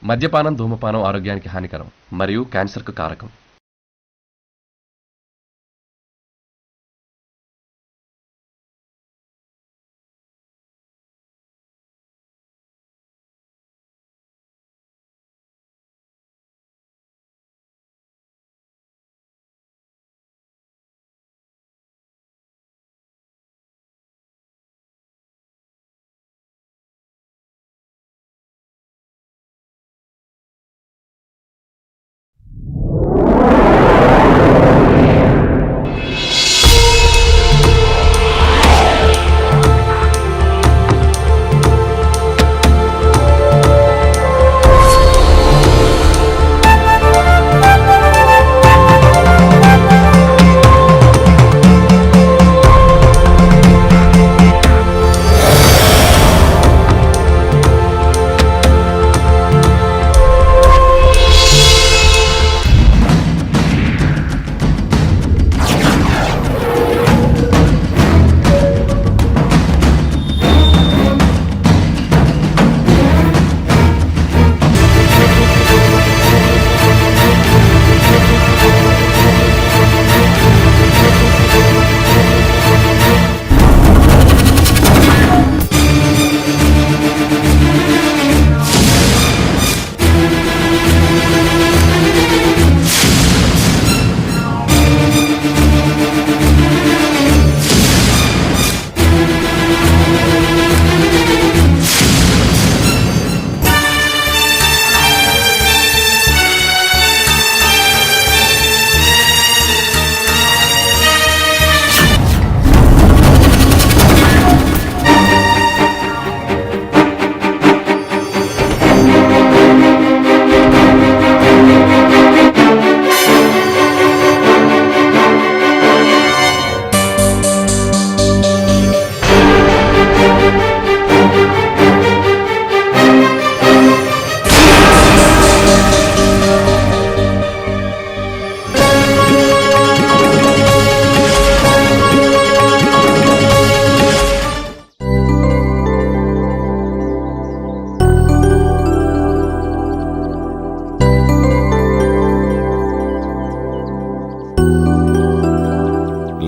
మద్యపానం, ధూమపానం ఆరోగ్యానికి హానికరం మరియు క్యాన్సర్కు కారకం.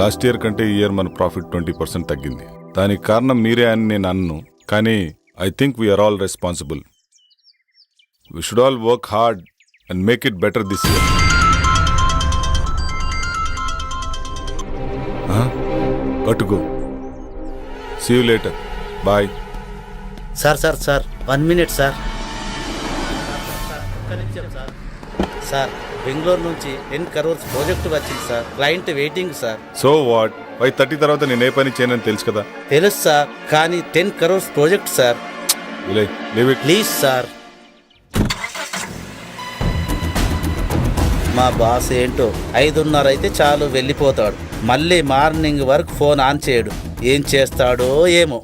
లాస్ట్ ఇయర్ కంటే ఈ ఇయర్ మన ప్రాఫిట్ 20% తగ్గింది. దానికి కారణం మీరే అని నేను అన్ను, కానీ I think we are all responsible. We should all work hard and make it better this year. Go. See you later. Bye. Sir 1 minute sir. Sir Bengaluru నుంచి 10 crores ప్రాజెక్ట్ వచ్చింది sir. Client waiting sir. So what? 5:30 తర్వాత నేను ఏ పని చేయనని తెలుసు కదా. తెలుసు sir, కానీ 10 crores project sir. Please sir. మా బాస్ ఏంటో 5:30 అయితే చాలు వెళ్ళిపోతాడు. మళ్ళీ మార్నింగ్ వరకు ఫోన్ ఆన్ చేయడు. ఏం చేస్తాడో ఏమో.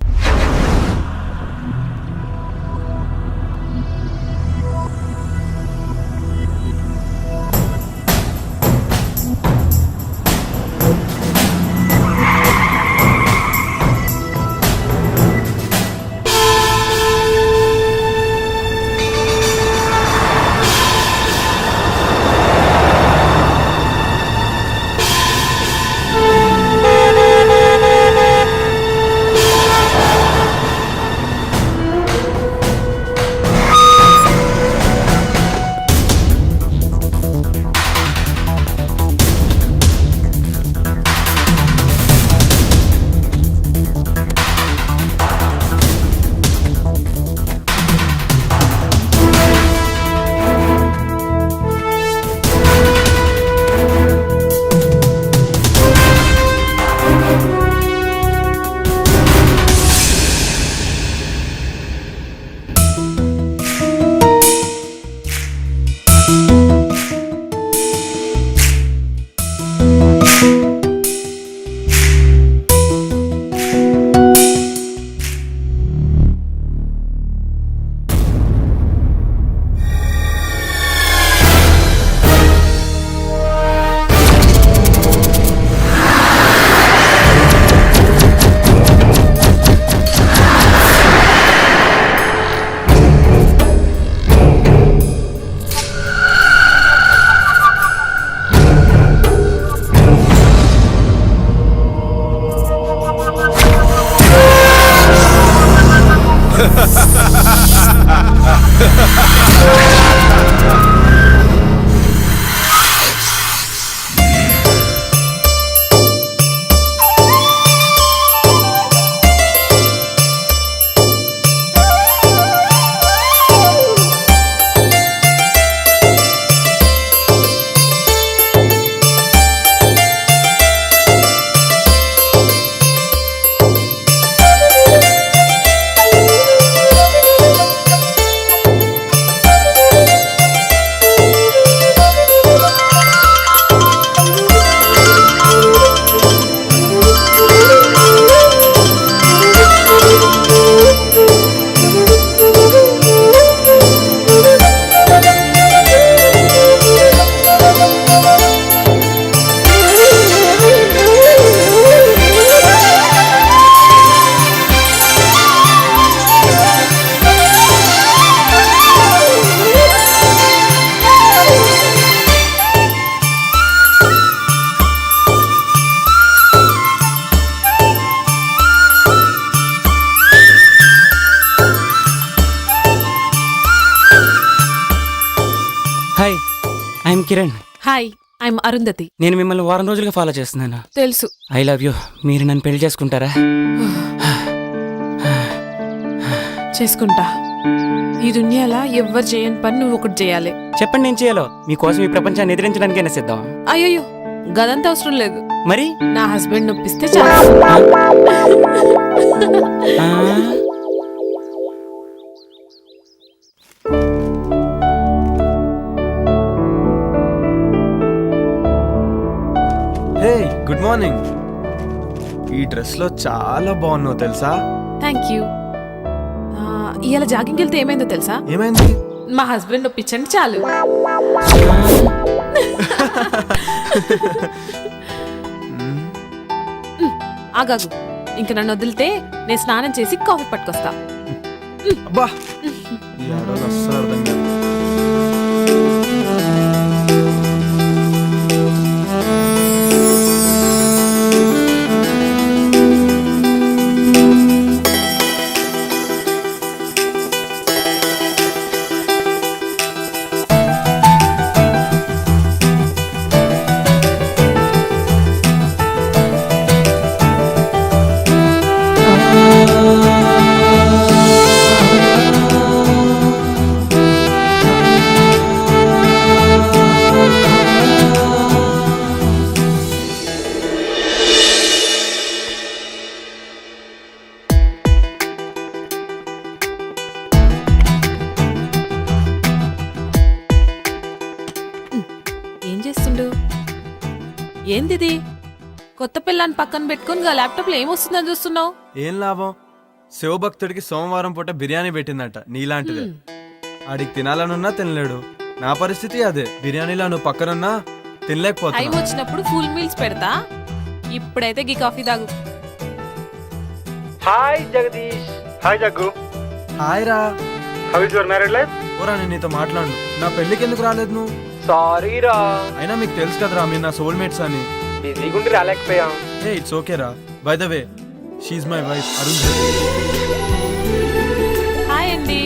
కిరణ్. Hi, I'm Arundhati. నేను మిమ్మల్ని వారం రోజులుగా ఫాలో చేస్తున్నాను. తెలుసు. I love you. మీరు నన్ను పెళ్లి చేసుకుంటారా? చేసుకుంటా. ఈ దునియాలో ఎవ్వరు చేయని పని నువ్వు ఒకటి చేయాలి. చెప్పండి, నేను చేయాలో. మీకోసం ఈ ప్రపంచాన్ని ఎదిరించడానికైనా సిద్ధం. అయ్యో, గదంతా అవసరం లేదు. మరి నా హస్బెండ్ నొప్పిస్తే చాలు. హే, గుడ్ మార్నింగ్. ఈ డ్రెస్ లో చాలా బాగున్నావు తెలుసా? Thank you. ఇవాళ జాగింగ్ వెళ్తే ఏమైందో తెలుసా? ఏమైంది? మా హస్బెండ్ నొప్పించండి చాలు. ఆగాగు, ఇంక నన్ను వదిలితే నేను స్నానం చేసి కాఫీ పట్టుకొస్తా. అబ్బా, ఈ ఆడవాళ్ళు అస్సలు అర్థం కాదు. ఏం చేస్తుండు? ఏందిది? కొత్త పిల్లని పక్కన పెట్టుకుని ల్యాప్టాప్ లో ఏమొస్తుందని చూస్తున్నావు? ఏం లాభం? శివభక్తుడికి సోమవారం పూట బిర్యానీ పెట్టిందంట, నీలాంటిదే. ఆడికి తినాలనున్నా తినలేడు. నా పరిస్థితి అదే. బిర్యానీలో నువ్వు పక్కనున్నా టైం తినలేకపోతున్నా. వచ్చినప్పుడు ఫుల్ మీల్స్ పెడతా. ఇప్పుడైతే గీ కాఫీ తాగు. Hi Jagadish. Hi Jaggu. Hi రా. How is your married life? ఓరా, నేను నీతో మాట్లాడు. నా పెళ్లికి ఎందుకు రాలేదు నువ్వు? సారీ రా, అయినా మీకు తెలుసు కదరా మీరు నా సోల్మేట్స్ అని. బిజీగా ఉండి రాలేకపోయాం. ఏ ఇట్స్ ఓకే రా. By the way, she's my wife Arun. Hi అండి.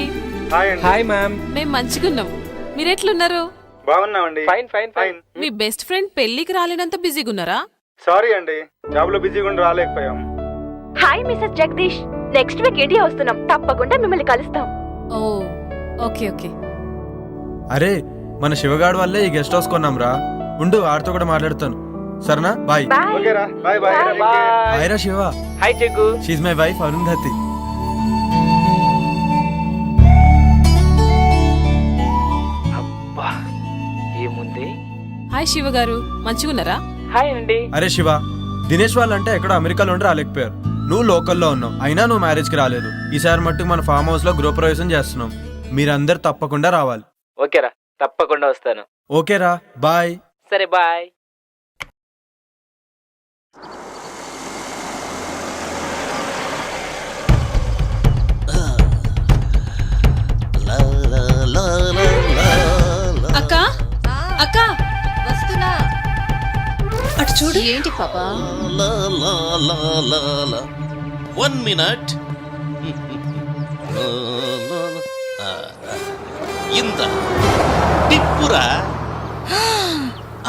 హాయ్ అండి. Hi ma'am. మేము మంచిగున్నాం. మీరెట్లున్నారు? బాగున్నామండి. Fine fine fine. మీ బెస్ట్ ఫ్రెండ్ పెళ్లికి రాలేనంత బిజీగా ఉన్నారా? సారీ అండి, జాబ్ లో బిజీగా ఉండి రాలేకపోయాం. Hi Mrs Jagadish, next week India వస్తున్నాం, తప్పకుండా మిమ్మల్ని కలుస్తాం. Oh okay okay. అరే, మన శివగాడు వల్లే ఈ గెస్ట్ హౌస్ కొన్నాం రా. ఉండు, ఆడితో కూడా మాట్లాడుతాను. సరేనా? బాయ్. ఓకే రా, బాయ్ బాయ్. హాయ్ రా Shiva. Hi Jaggu. She's my wife Arundhati. అబ్బా, ఏముంది? హాయ్ శివ గారు, మంచిగున్నారా? హాయ్ అండి. అరే శివ, దినేష్ వాళ్ళంటే ఎక్కడో అమెరికాలో ఉండి రాలేకపోయారు. నువ్వు లోకల్లో ఉన్నావు, అయినా నువ్వు మ్యారేజ్ కి రాలేదు. ఈసారి మట్టుకు మన ఫామ్ హౌస్ లో గృహప్రవేశం చేస్తున్నాం. మీరందరు తప్పకుండా రావాలి. ఓకేరా, తప్పకుండా వస్తాను. ఓకేరా, బాయ్. సరే బాయ్. అక్క అక్క, వస్తున్నా. అటు చూడు. ఏంటి పాపా? 1 minute. ఇంత టిప్పురా.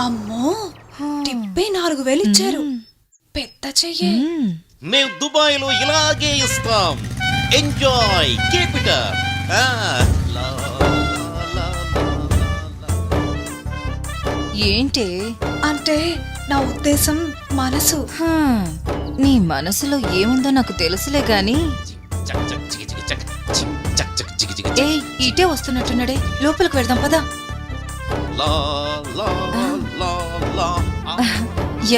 అమ్మో, టిప్పే 4,000 ఇచ్చారు. పెద్ద చెయ్యి. మేము దుబాయ్ లో ఇలాగే ఇస్తాం. Enjoy, keep it up. ఏంటి అంటే నా ఉద్దేశం మనసు. నీ మనసులో ఏముందో నాకు తెలుసులే గాని. ఏ, ఇటే వస్తున్నట్టున్నాడే, లోపలికి వెళ్దాం పదా.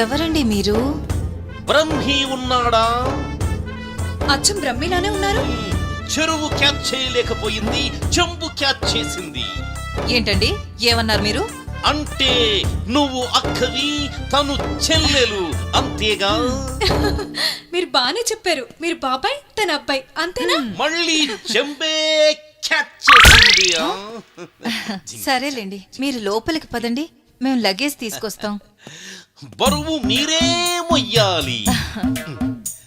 ఎవరండి మీరు? బ్రహ్మి ఉన్నాడా? అచ్చం బ్రహ్మిలానే ఉన్నారు. చెరువు క్యాచ్ చేయలేకపోయింది, చెంబు క్యాచ్ చేసింది. ఏంటండి, ఏమన్నారు మీరు? అంటే నువ్వు అక్కవి, తను చెల్లెలు, అంతేగా? మీరు బానే చెప్పారు. మీరు బాబాయ్, తన అబ్బాయి, అంతేనా? మళ్ళీ చెంబే క్యాచ్ చేసింది. సరేలేండి, మీరు లోపలికి పదండి, మేము లగేజ్ తీసుకొస్తాం. బరువు మీరే మొయ్యాలి.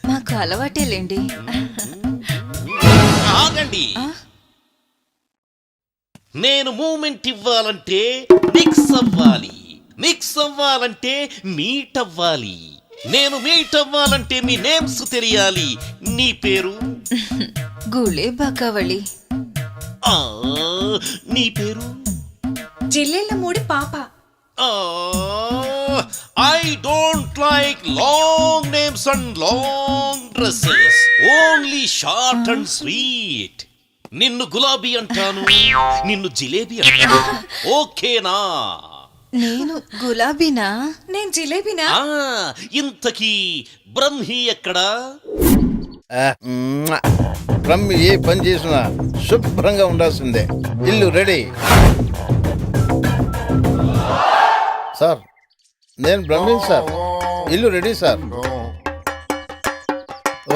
మాకు అలవాటేలేండి. ఆగండి. నేను మూమెంట్ ఇవ్వాలంటే మిక్స్ అవ్వాలి, మిక్స్ అవ్వాలంటే మీట్ అవ్వాలి, నేను మీట్ అవ్వాలంటే మీ నేమ్స్ తెలియాలి. నీ పేరు? గుళే బాకావళి. నీ పేరు? జిల్లెళ్ళ మూడి పాప. I don't like long names and long dresses. Only short and sweet. నిన్ను గులాబీ అంటాను, నిన్ను జిలేబీ అంటాను. ఓకేనా? నేను గులాబీనా? నేను జిలేబీనా? ఇంతకీ బ్రహ్మి ఎక్కడా? బ్రహ్మి ఏ పని చేసినా శుభ్రంగా ఉండాల్సిందే. ఇల్లు రెడీ. సార్ నేను బ్రహ్మి సార్. ఇల్లు ready sir.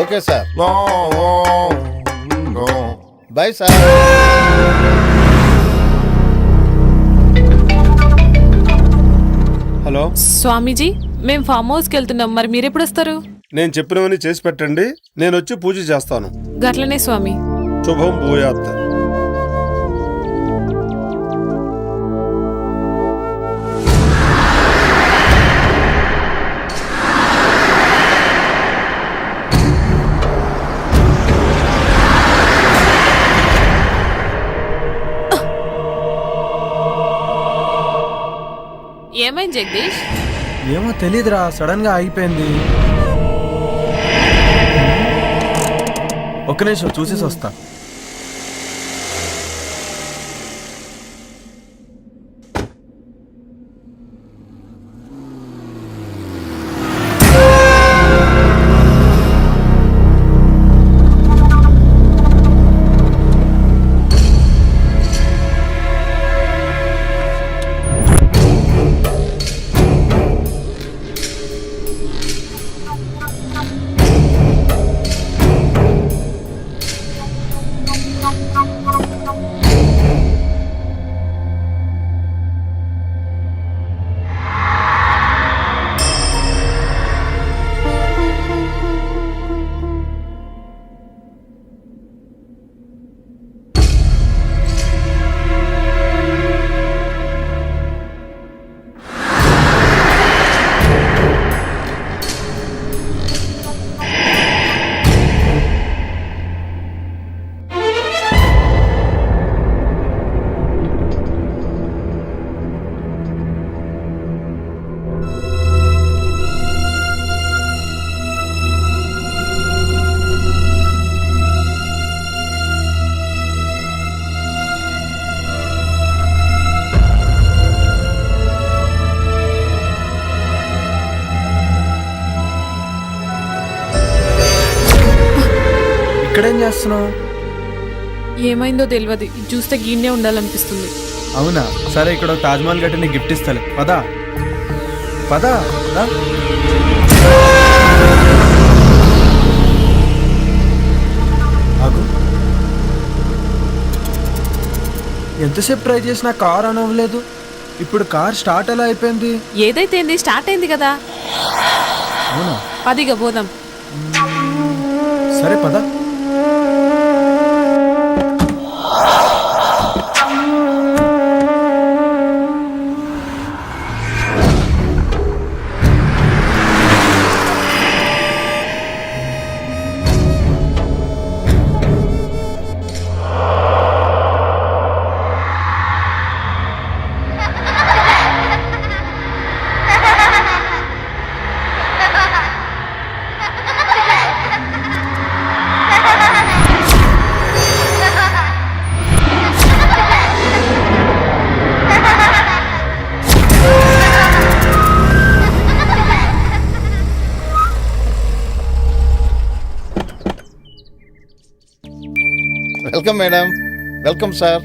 Okay sir, bye sir. Hello Swamiji, మేము ఫామ్ హౌస్కి వెళ్తున్నాం, మరి మీరెప్పుడు వస్తారు? నేను చెప్పినవన్నీ చేసి పెట్టండి, నేను వచ్చి పూజ చేస్తాను. గట్లనే స్వామి. శుభం భూయాత్. ఏమైంది జగదీష్? ఏమో తెలీదురా, సడన్ గా ఆగిపోయింది. ఒక్క నిమిషం చూసేసి వస్తా. ఇక్కడేం చేస్తున్నావు? ఏమైందో తెలియదు, ఇది చూస్తే గీనే ఉండాలనిపిస్తుంది. అవునా, సరే ఇక్కడ తాజ్మహల్ గట్టి నీకు గిఫ్ట్ ఇస్తాలే. పదా పదా. ఆగు, ఎంతసేపు ట్రై చేసినా కార్ ఆన్ అవ్వలేదు. ఇప్పుడు కార్ స్టార్ట్ ఎలా అయిపోయింది? ఏదైతే స్టార్ట్ అయింది కదా. అవునా, పదిగా పోదాం. సరే పదా. Welcome madam. Welcome sir.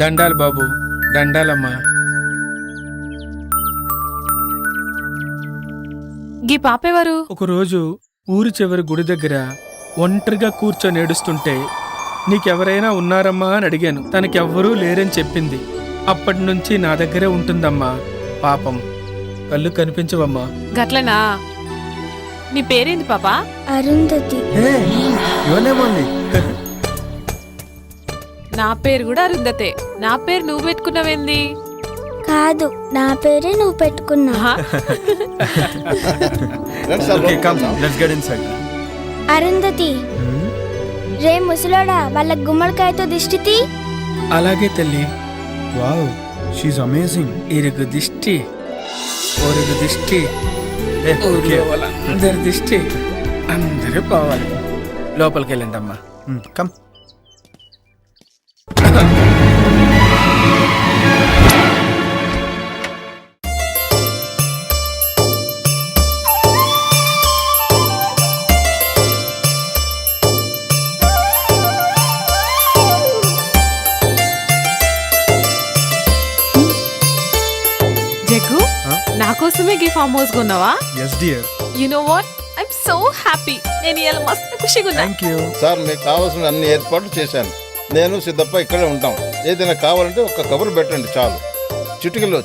దండాలు బాబు, దండాలమ్మా. గీ పాపేవారు? ఒకరోజు ఊరి చివరి గుడి దగ్గర ఒంటరిగా కూర్చొని ఏడుస్తుంటే నీకెవరైనా ఉన్నారమ్మా అని అడిగాను. తనకెవ్వరూ లేరని చెప్పింది. అప్పటి నుంచి నా దగ్గరే ఉంటుందమ్మా. పాపం కళ్ళు కనిపించవమ్మా. గట్లనా? నీ పేరేంది పాపా? అరుంధతి. ఇవన్నేమోంది. నా పేరు కూడా అరుంధతే. నా పేరు నువ్వు పెట్టుకున్నావేంది? కాదు, నా పేరే నువ్వు పెట్టుకున్నా. ఆహా. Okay, come, let's get inside. Arundhati, రే ముసలోడా, వాళ్ళ గుమ్మడికాయతో దిష్టి. అలాగే తల్లి. Wow, she's amazing. ఇరుగు దిష్టి, ఒరుగు దిష్టి, Hey, ఊర్లో okay. వాళ్ళందరి దిష్టి అందరూ పోవాలి. లోపలికి వెళ్ళండి అమ్మా. Come. జగ్గు, నా కోసమే ఈ ఫామ్ హౌస్ కొన్నావా? Yes, dear. You know what, I'm so happy. నేను ఇలా మస్తు ఖుషిగా ఉన్నా. Thank you. సార్, మీకు కావాల్సిన అన్ని ఏర్పాట్లు చేశాను. నేను సిద్ధప్ప ఇక్కడే ఉంటాం. ఏదైనా కావాలంటే ఒక కబురు పెట్టండి చాలు.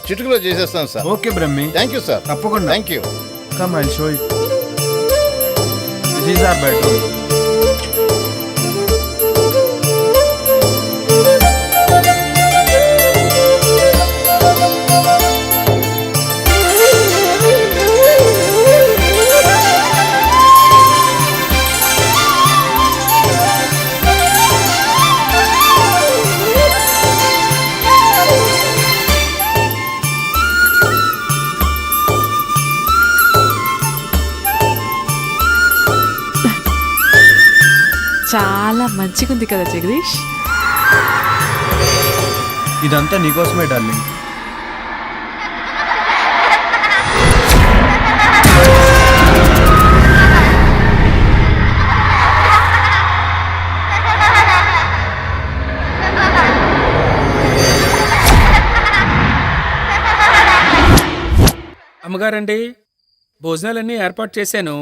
చిటికలో చేసేస్తాను sir. Okay, Brahmi. Thank you sir. తప్పకుండా. Thank you. Come, I'll show you. This is our bedroom. చాలా మంచిగుంది కదా జగదీష్. ఇదంతా నీకోసమే డార్లింగ్. అమ్మగారండి, భోజనాలన్నీ ఏర్పాటు చేశాను.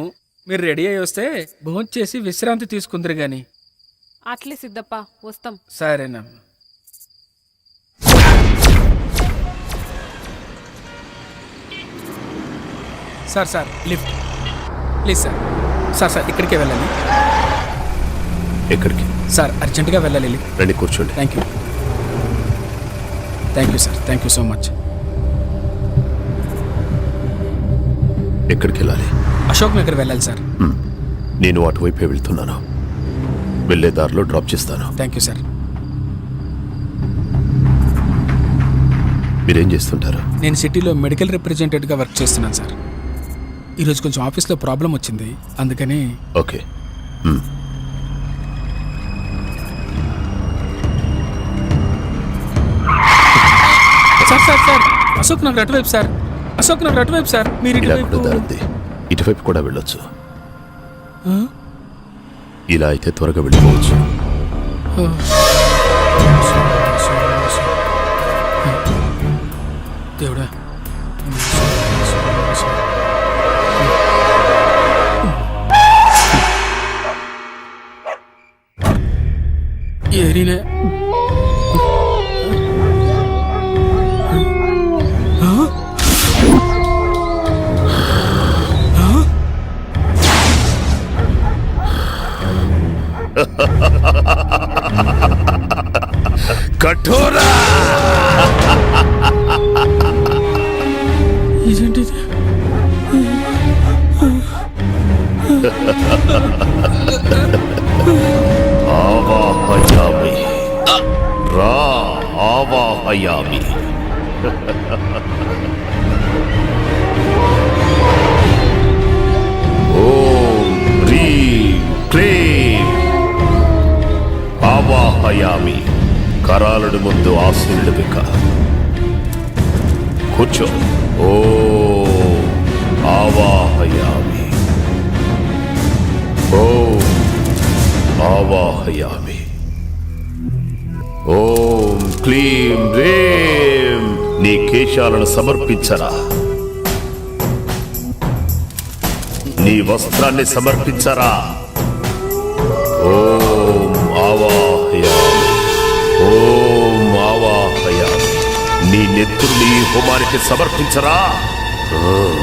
మీరు రెడీ అయ్యి వస్తే భోజనం చేసి విశ్రాంతి తీసుకుందరు గాని. అట్లే సిద్ధప్ప, వస్తాం. సరేనమ్మా. Sir lift please sir. Sir ఇక్కడికే వెళ్ళాలి. ఎక్కడికి? సార్ అర్జెంటుగా వెళ్ళాలి. రండి, కూర్చోండి. Thank you sir. Thank you so much. ఎక్కడికి వెళ్ళాలి? అశోక్ నగర్ వెళ్ళాలి సార్. నేను అటువైపే వెళ్తున్నాను. వెళ్ళే దారిలో డ్రాప్ చేస్తాను. Thank you sir. మీరేం చేస్తుంటారు? నేను సిటీలో మెడికల్ రిప్రజెంటేటివ్గా వర్క్ చేస్తున్నాను సార్. ఈరోజు కొంచెం ఆఫీస్లో ప్రాబ్లం వచ్చింది, అందుకని. ఓకే. సార్ అశోక్ నగర్ అటువైపు సార్. మీరు ఇలా ఇటువైపు. కూడా దారి ఇటువైపు కూడా వెళ్ళొచ్చు. ఇలా అయితే త్వరగా వెళ్ళిపోవచ్చు. దేవుడా. ఏరినే కఠోరా. ఇదేంటిది? ఆవాహయామి రా, ఆవాహయామి. ఓం హ్రీం క్లీం ఆవాహయామి. కరాలుడి ముందు ఆశీనుడు బిక. కూర్చో. ఓం ఆవాహయామి. ఓం ఆవాహయామి. ఓం క్లీం రేం. నీ కేశాలను సమర్పించరా. నీ వస్త్రాన్ని సమర్పించరా. ఓం ఆవాహయామి. ఓం ఆవాహయామి. నీ నెత్తురు నీ హోమానికి సమర్పించరా. ఓం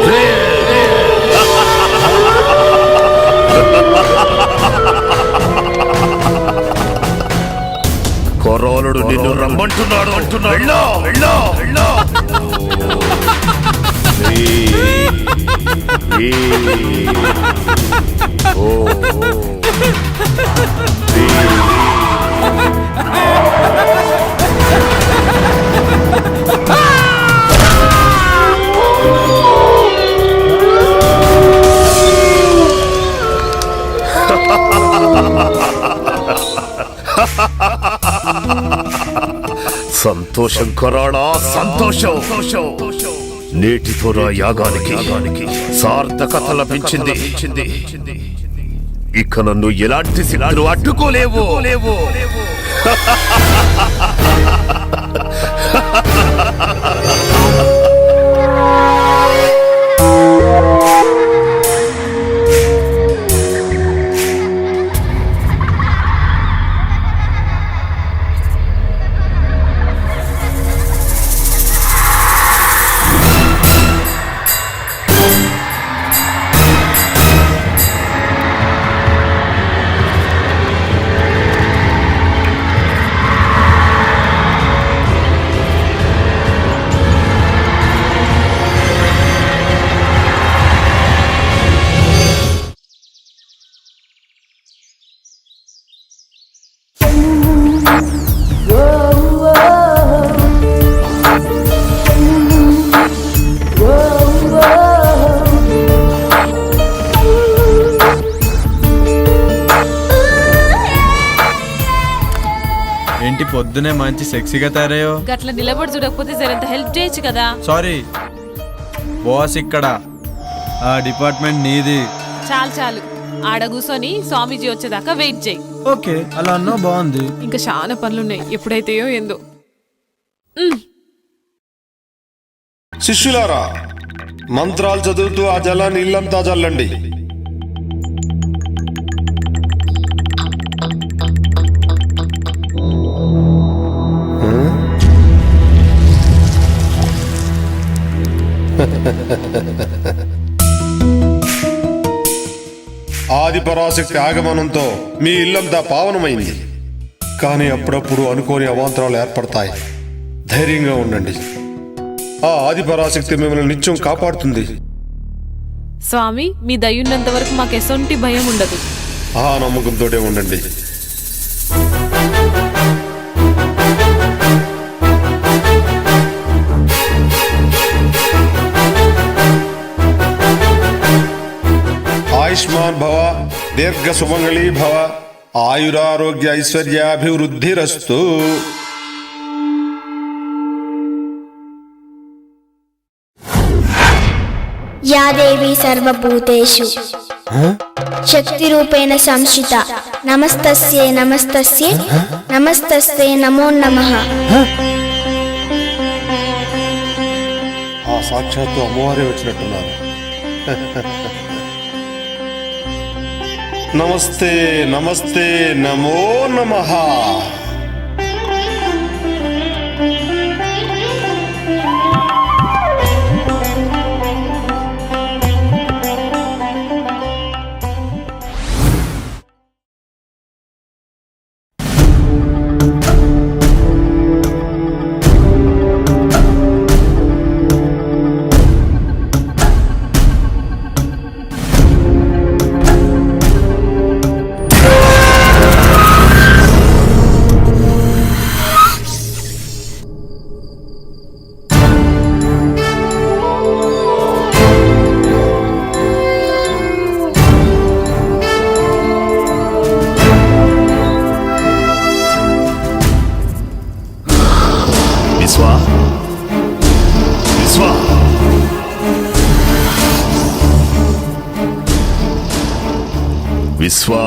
హ్రీం. కొరోనుడు నిన్ను రమ్మంటున్నాడు వెళ్ళో వెళ్ళో వెళ్ళో. సంతోషం కొరాడా సంతోషం. నేటితో నా యాగానికి సార్థకత లభించింది. ఇక నన్ను ఎలాంటి శిలాలు అడ్డుకోలేవు. ఏంటి పొద్దునే మంచి సెక్సీగా తయారయ్యో. గట్ల నిలబడి చూడకపోతే జరంత హెల్ప్ చేయొచ్చు కదా. సారీ బాస్, ఇక్కడ ఆ డిపార్ట్మెంట్ నీది. చాలు చాలు, ఆడ కూర్చొని స్వామీజీ వచ్చేదాకా వెయిట్ చేయి. ఓకే, అలా అన్నా బాగుంది. ఇంకా చాలా పనులున్నాయి, ఎప్పుడైతేయో ఏందో. శిష్యులారా, మంత్రాలు చదువుతూ ఆ జలాన్ని ఇల్లంతా చల్లండి. ఆది పరాశక్తి ఆగమనంతో మీ ఇల్లంతా పావనమైంది. కానీ అప్పుడప్పుడు అనుకోని అవాంతరాలు ఏర్పడతాయి. ధైర్యంగా ఉండండి. ఆ ఆది పరాశక్తి మిమ్మల్ని నిత్యం కాపాడుతుంది. స్వామి, మీ దయ్యున్నంత వరకు మాకు ఎసొంటి భయం ఉండదు. ఆ నమ్మకంతోనే ఉండండి. ఆయుష్మాన్ భవ, దీర్ఘ సుమంగళీ భవ, ఆయురారోగ్య ఐశ్వర్యాభివృద్ధిరస్తు. యా దేవి సర్వభూతేషు శక్తిరూపేణ సంస్థిత నమస్తస్యై నమస్తస్యై నమస్తస్యై నమో నమః. ఆ సాక్షాత్తు అమ్మవారే వచ్చినట్టున్నారు. నమస్తే నమస్తే నమో నమః. విశ్వా,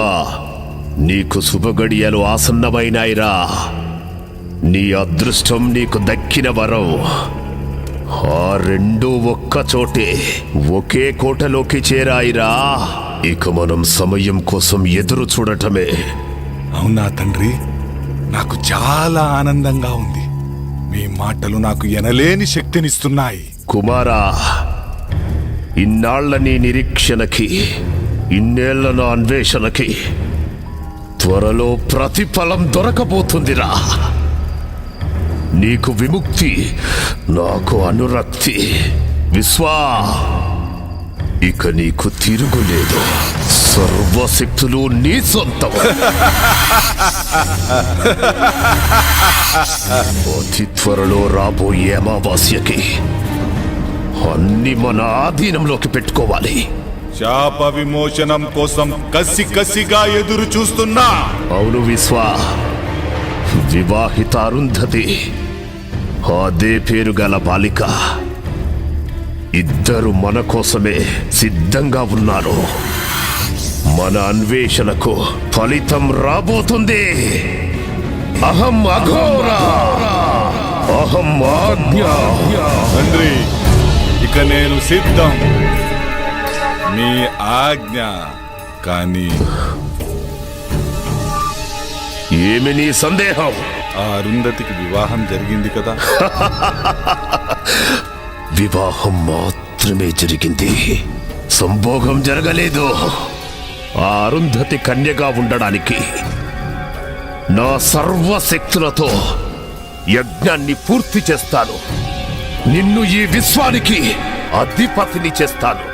నీకు శుభగడియలు ఆసన్నమైనాయిరా. నీ అదృష్టం నీకు దక్కిన వరం. ఆ రెండు ఒక్క చోటే ఒకే కోటలోకి చేరాయిరా. ఇక మనం సమయం కోసం ఎదురు చూడటమే. అవునా తండ్రి, నాకు చాలా ఆనందంగా ఉంది. మీ మాటలు నాకు ఎనలేని శక్తినిస్తున్నాయి. కుమారా, ఇన్నాళ్ల నీ నిరీక్షణకి, ఇన్నేళ్ల నా అన్వేషణకి త్వరలో ప్రతిఫలం దొరకబోతుందిరా. నీకు విముక్తి, నాకు అనురక్తి. విశ్వా, ఇక నీకు తిరుగులేదు. సర్వశక్తులు నీ సొంతం. అతి త్వరలో రాబోయే అమావాస్యకి అన్ని మన ఆధీనంలోకి పెట్టుకోవాలి. శాప విమోచనం కోసం కసిగా ఎదురు చూస్తున్నా. అవును విశ్వా, వివాహిత అరుంధతి, అదే పేరు గల బాలిక, ఇద్దరు మన కోసమే సిద్ధంగా ఉన్నారు. మన అన్వేషణకు ఫలితం రాబోతుంది. అహం అఘోర, అహం ఆజ్ఞ. తండ్రి, ఇక నేను సిద్ధం. మీ ఆజ్ఞ. కానీ ఏమి నీ సందేహం? ఆ అరుంధతికి వివాహం జరిగింది కదా? వివాహం మాత్రమే జరిగింది, సంభోగం జరగలేదు. ఆ అరుంధతి కన్యగా ఉండడానికి నా సర్వశక్తులతో యజ్ఞాన్ని పూర్తి చేస్తాను. నిన్ను ఈ విశ్వానికి అధిపతిని చేస్తాను.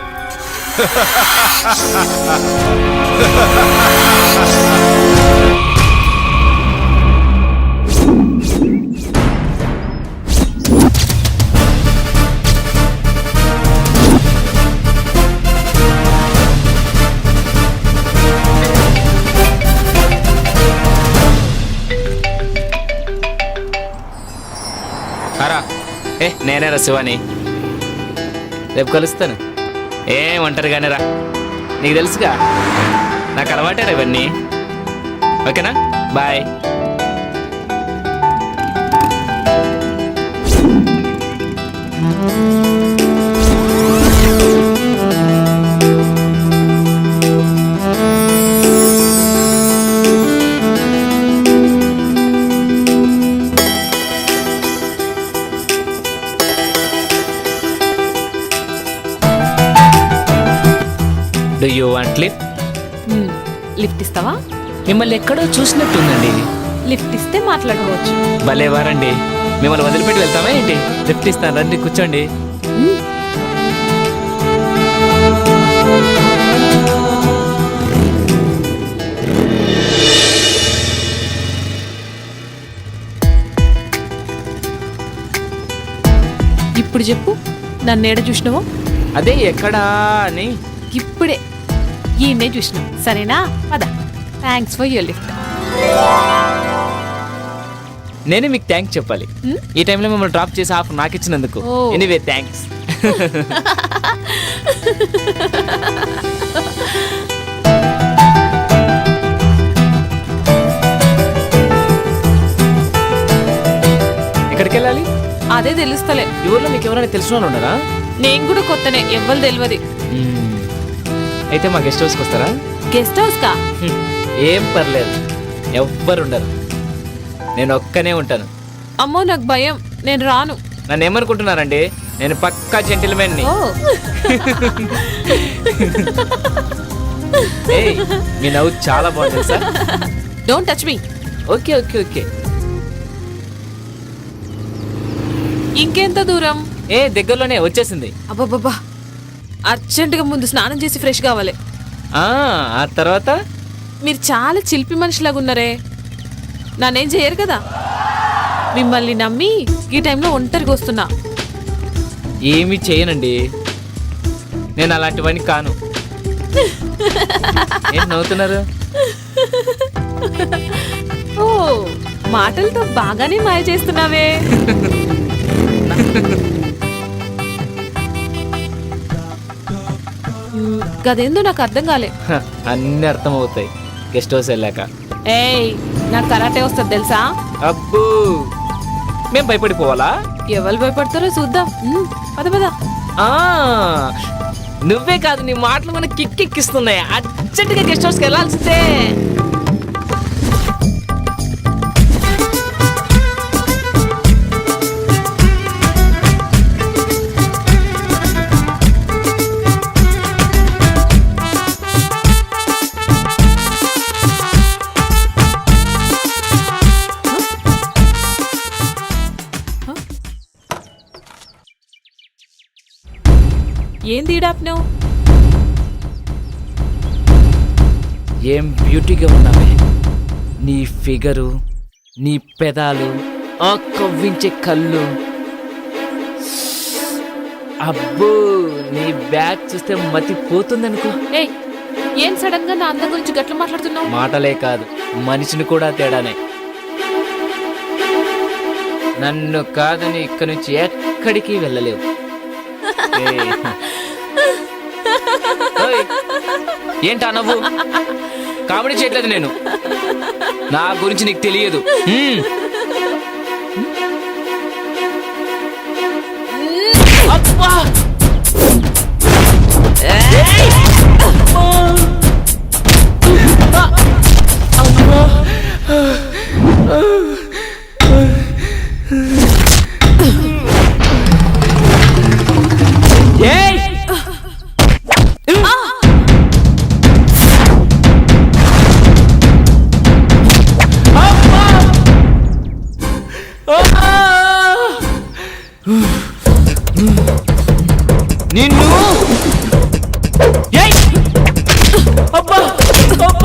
నేనేరా శివాని, రేపు కలుస్తాను. ఒంటరిగానే రా, నీకు తెలుసుగా నాకు అలవాటేరా ఇవన్నీ. ఓకేనా, bye. Do you want lift? Lift ఇస్తావా? మిమ్మల్ని ఎక్కడో చూసినట్టుందండి. లిఫ్ట్ ఇస్తే మాట్లాడుకోవచ్చు. భలేవారండి, మిమ్మల్ని వదిలిపెట్టి వెళ్తామా ఏంటి? లిఫ్ట్ ఇస్తాను, రండి కూర్చోండి. ఇప్పుడు చెప్పు, నన్ను ఏడ చూసినావో? అదే ఎక్కడా అని. ఇప్పుడే ఈయన్నే చూసినావు, సరేనా? పద. Thanks for your lift. నేనే మీకు థ్యాంక్స్ చెప్పాలి. ఈ టైంలో మిమ్మల్ని డ్రాప్ చేసి హాఫ్ నాకు ఇచ్చినందుకు. Anyway thanks. ఎక్కడికి వెళ్ళాలి? అదే తెలుస్తలే. ఈ ఊర్లో మీకు ఎవరైనా తెలిసిన వాళ్ళు ఉన్నారా? నేను కూడా కొత్తనే, ఎవ్వరు తెలియదు. అయితే మా గెస్ట్ హౌస్కి వస్తారా? గెస్ట్ హౌస్ కా? ఏం పర్లేదు, ఎవ్వరు ఉండరు, నేను ఒక్కనే ఉంటాను. అమ్మో నాకు భయం, నేను రాను. నన్ను ఏమనుకుంటున్నారండి, నేను పక్కా జెంటిల్మెన్ని. మీ నవ్వు చాలా బాగుంది sir. Don't touch me. Okay okay okay. ఇంకెంత దూరం? దగ్గరలోనే వచ్చేసింది. అబ్బాబ్బా, అర్జెంటుగా ముందు స్నానం చేసి ఫ్రెష్ కావాలి. ఆ తర్వాత? మీరు చాలా చిలిపి మనిషిలాగా ఉన్నారే, నన్నేం చేయరు కదా. మిమ్మల్ని నమ్మి ఈ టైంలో ఒంటరిగా వస్తున్నా. ఏమీ చేయనండి, నేను అలాంటివన్నీ కాను. ఏం నవ్వుతున్నారు? ఓ, మాటలతో బాగానే మాయ చేస్తున్నావే. గదేందో నాకు అర్థం కాలే. అన్ని అర్థం అవుతాయి గెస్ట్ హౌస్ వెళ్ళాక. ఏయ్, నాకు కరాటే వస్తుంది తెలుసా? అబ్బో, మేం భయపడిపోవాలా? ఎవరు భయపడతారో చూద్దాం. పద పద. నువ్వే కాదు, నీ మాటలు మనకి కిక్కిస్తున్నాయి. అర్జెంటుగా గెస్ట్ హౌస్కి వెళ్ళాల్సిందే. ఆపినావు? ఏం బ్యూటీగా ఉన్నావే, నీ ఫిగరు, నీ పెదాలు, ఆ కవ్వించే కళ్ళు. అబ్బో, నీ బ్యాగ్ చూస్తే మతి పోతుందనుకో. ఏయ్, ఏం సడన్ గా నా అందం గురించి గట్ల మాట్లాడుతున్నావు? మాటలే కాదు, మనిషిని కూడా తేడానే. నన్ను కాదని ఇక్కడి నుంచి ఎక్కడికి వెళ్ళలేవు. ఏంటా నవ్వు? కామెడీ చేయట్లేదు నేను, నా గురించి నీకు తెలియదు. అబ్బా! నిన్ను అబ్బా అబ్బా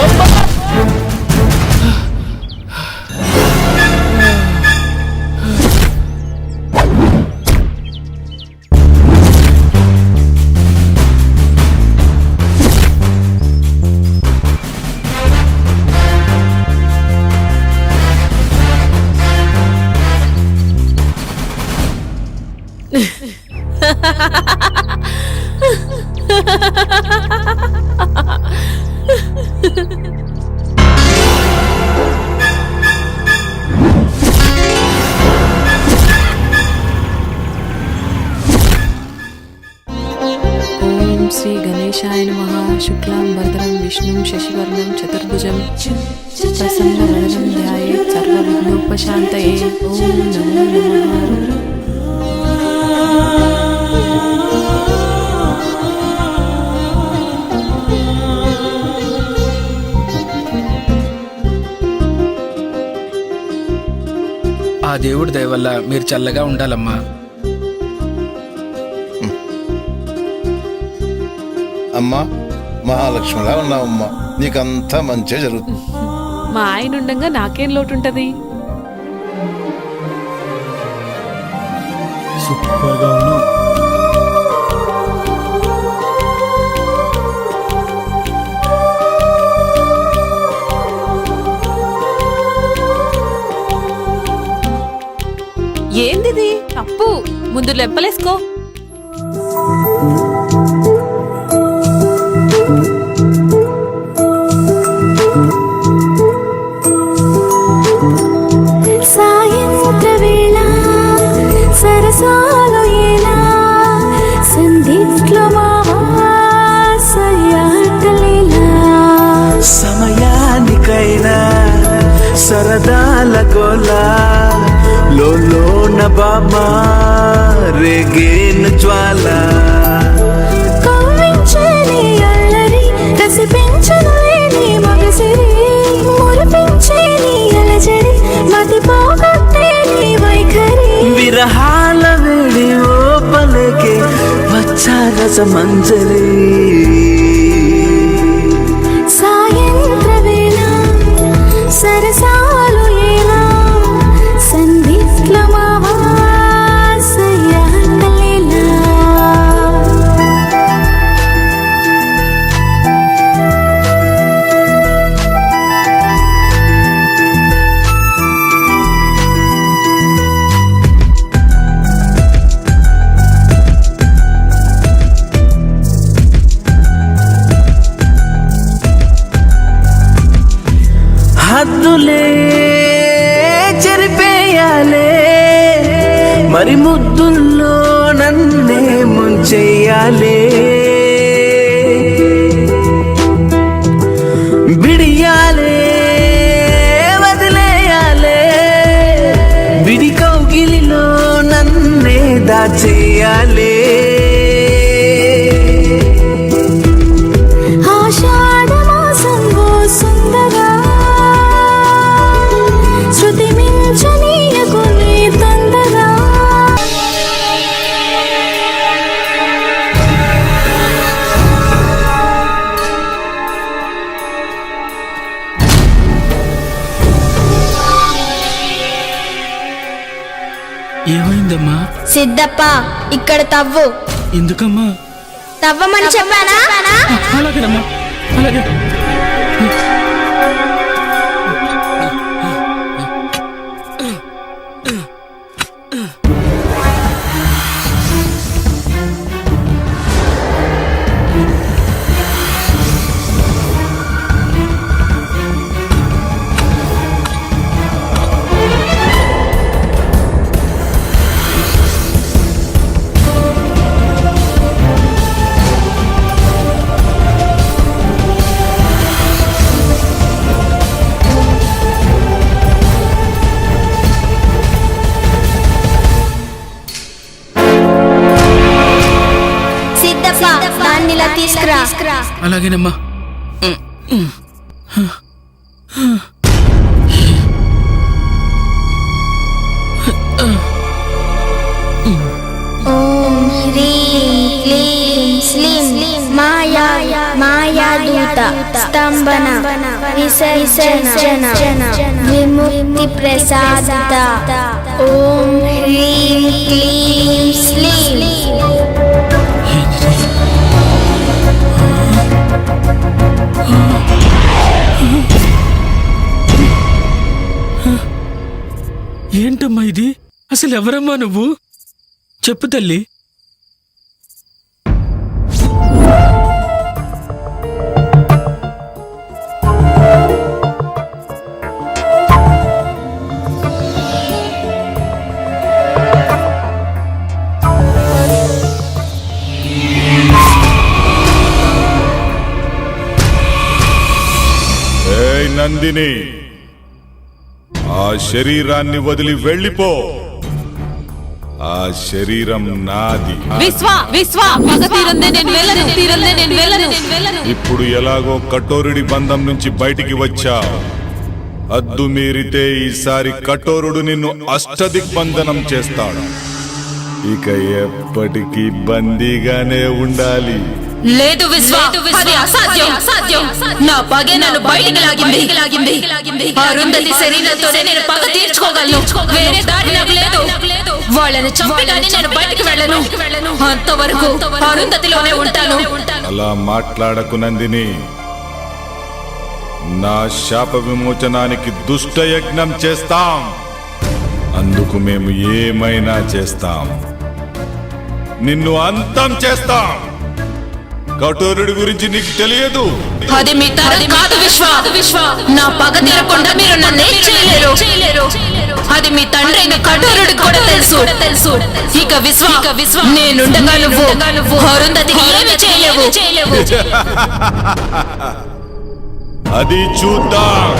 అబ్బా శ్రీ గణేశాయ నమః. శుక్లాం వరదరం విష్ణుం శశివర్ణం చతుర్భుజం ప్రసన్నవదనం ధ్యాయేత్ సర్వవిఘ్నోపశాంతయే. ఓం నమో నమః. ఆ దేవుడి దయ వల్ల మీరు చల్లగా ఉండాలమ్మా. అమ్మా, మహాలక్ష్మిలా ఉన్నావమ్మా, నీకంతా మంచిగా జరుగుతుంది. మా ఆయన ఉండగా నాకేం లోటు ఉంటది? సూపర్గా ఉన్నావు. ఏందిది? తప్పు, ముందు లెంపలేసుకో. సాయంత్ర వేళ సరసాలు ఎలా సంధిట్లో సమయానికైనా సరదాల గోలా లోన బామా రేగేను జ్వాల కవ్వించని అల్లరి కసిపించని మగసిరి మురిపించని అలజడి మతి పోగొట్టేని వైఖరి విరహాల వేడి ఓపలేకే వచ్చారస మంజరి సాయంత్ర వేళ సరసాలు ఎలా సంధిట్ల చెయ్యాలే ఆషాఢ మాసంలో సుందరా శృతి మించనీయకు నీ తొందరా ఏమైందమ్మా? సిద్ధప్ప ఇక్కడ తవ్వు. ఎందుకమ్మా? తవ్వమని చెప్పానా? అలాగేనమ్మా, అలాగే. దాన్ని ఇలా తీసుకురా. అలాగేనమ్మా. ఓం హ్రీం క్లీం స్లీం మాయా మాయాదూత స్తంభన విసర్జన విముక్తి ప్రసాద. ఓం హ్రీం క్లీం స్లీం. ఏంటమ్మా ఇది? అసలు ఎవరమ్మా నువ్వు? చెప్పు తల్లి. ఏయ్ నందిని, ఆ శరీరాన్ని వదిలి వెళ్ళిపో. ఆ శరీరం నాది. ఇప్పుడు ఎలాగో కఠోరుడి బంధం నుంచి బయటికి వచ్చా. అద్దు మీరితే ఈసారి కఠోరుడు నిన్ను అష్టదిగ్బంధనం చేస్తాడు. ఇక ఎప్పటికీ బందీగానే ఉండాలి. లేదు విశ్వ, అది అసాధ్యం. నా పగే నన్ను బయటికి లాగింది. అరుంధతి శరీరంతోనే నేను పగ తీర్చుకోగలను. వేరే దారి నాకు లేదు. వాళ్ళని చంపి కానీ నేను బయటికి వెళ్ళను. అంతవరకు అరుంధతిలోనే ఉంటాను. అలా మాట్లాడకు నందిని. నా శాప విమోచనానికి దుష్ట యజ్ఞం చేస్తాం. అందుకు మేము ఏమైనా చేస్తాం. నిన్ను అంతం చేస్తాం. కఠోరుడి గురించి నీకు తెలియదు. అది మీ తరం కాదు విశ్వ. నా పగ తీరకుండా మీరు నన్ను ఏం చేయలేరు. అది మీ తండ్రి కఠోరుడికి కూడా తెలుసు. ఇక విశ్వ నేనుండగా నువ్వు అరుంధతికి ఏమీ చేయలేవు. అది చూద్దాం.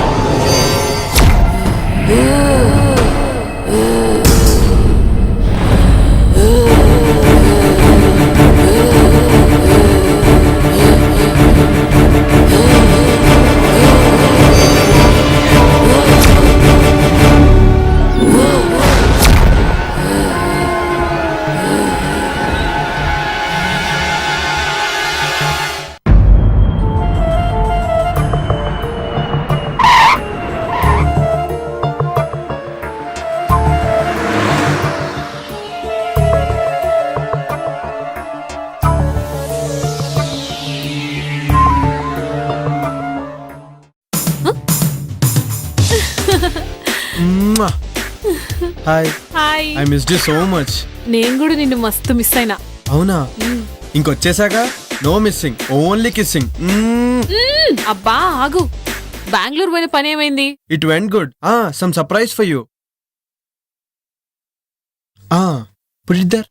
Hi. Hi. I missed you so much. నేను కూడా నిన్ను మస్తు మిస్ అయినా. అవునా? ఇంకొచ్చేసాక నో మిస్సింగ్, ఓన్లీ కిస్సింగ్. అబ్బా ఆగు. బెంగళూరు పోయిన పని ఏమైంది? It went good. Some surprise for you. Put it there.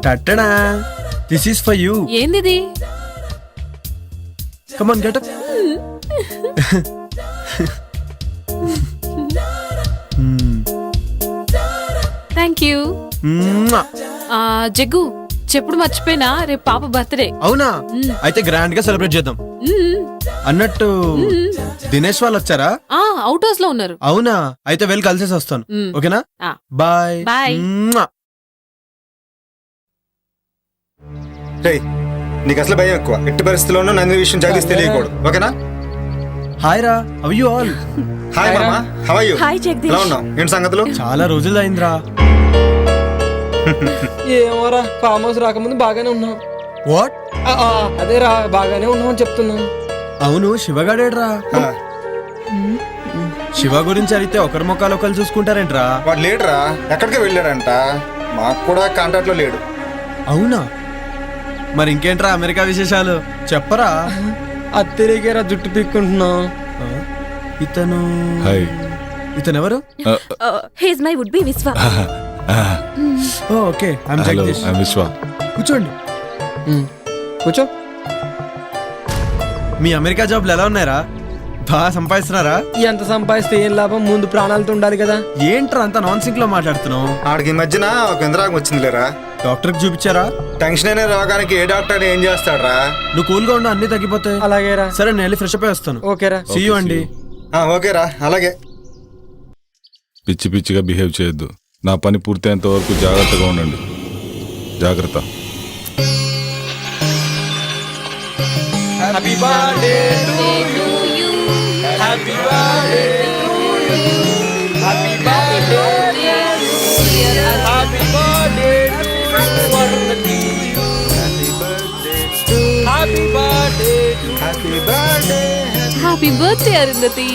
Tada, this is for you. ఏందిది? Come on, get up. Thank you. Jaggu చెప్పుడు మర్చిపోయినా రేపు పాప బర్త్డే. అవునా? అయితే గ్రాండ్ గా సెలబ్రేట్ చేద్దాం. అన్నట్టు దినేష్ వాళ్ళు వచ్చారా? అవుట్ హౌస్ లో ఉన్నారు. అవునా? అయితే వెళ్ళి కలిసేసి వస్తాను. ఓకేనా? Bye bye. నీకు అసలు భయం ఎక్కువ. ఎట్టి పరిస్థితుల్లోనూ నంది విషయం జగదీష్ తెలియకూడదు. ఓకేనా? హాయ్ రా. How you all? హాయ్ మామా. How are you? Hi Jagadish. ఎలా ఉన్నావు? ఏంటి సంగతులు? చాలా రోజులు అయిందిరా. ఏమోరా, ఫామ్ హౌస్ రాకముందు బాగానే ఉన్నాం. వాట్? అదేరా, బాగానే ఉన్నాం అని చెప్తున్నాం. అవును, శివగాడేడ్రా? శివ గురించి అడిగితే ఒకరి మొక్కలు ఒకరు చూసుకుంటారేంట్రా? వాడు లేడురా, ఎక్కడికి వెళ్ళాడంట. మాకు కూడా కాంటాక్ట్ లో లేడు. అవునా? మరి ఇంకేంట్రా అమెరికా విశేషాలు చెప్పరా? అత్తరికేరా జుట్టు పీక్కుంటున్నాం. ఇతను ఎవరు? హీస్ మై వుడ్ బి విశ్వ. Okay, I am Jagadish. I am విశ్వ. కూర్చోండి. కూర్చో. మీ అమెరికా జాబ్లు ఎలా ఉన్నాయరా? బాగా సంపాదిస్తున్నారా? ఎంత సంపాదిస్తే ఏం లాభం? ముందు ప్రాణాలతో ఉండాలి కదా. ఏంట్రా అంత నాన్ సింక్ లో మాట్లాడుతున్నావు? ఆడికి ఈ మధ్యన ఒక ఇంద్రాగం వచ్చింది లేరా. డాక్టర్ కి చూపించారా? టెన్షన్ అనే రోగానికి ఏ డాక్టర్ ఏం చేస్తాడరా? నువ్వు కూల్ గా ఉండు, అన్ని తగ్గిపోతాయి. అలాగేరా. సరే, నేను వెళ్ళి ఫ్రెష్ అప్ అయి వస్తాను. ఓకేరా. సీ యూ అండి. ఓకేరా, అలాగే. పిచ్చి పిచ్చిగా బిహేవ్ చేయొద్దు. నా పని పూర్తయ్యేంత వరకు జాగ్రత్తగా ఉండండి. జాగ్రత్త. Happy birthday to you. Happy birthday to you. Happy birthday dear. Happy birthday to Varnathi. Happy birthday to. Happy birthday to. Happy birthday. Happy birthday Arundhati.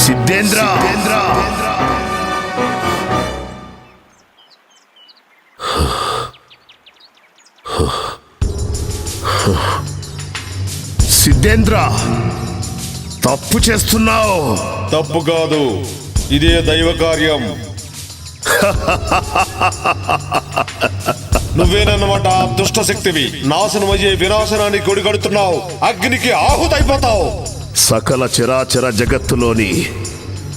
Siddhendra, Siddhendra, తప్పు చేస్తున్నావు. తప్పు కాదు, ఇదే దైవ కార్యం. నువ్వేనన్నమాట ఆ దుష్ట శక్తివి. నాశనమయ్యే వినాశనానికి కొడిగడుతున్నావు. అగ్నికి ఆహుతైపోతావు. సకల చరాచర జగత్తులోని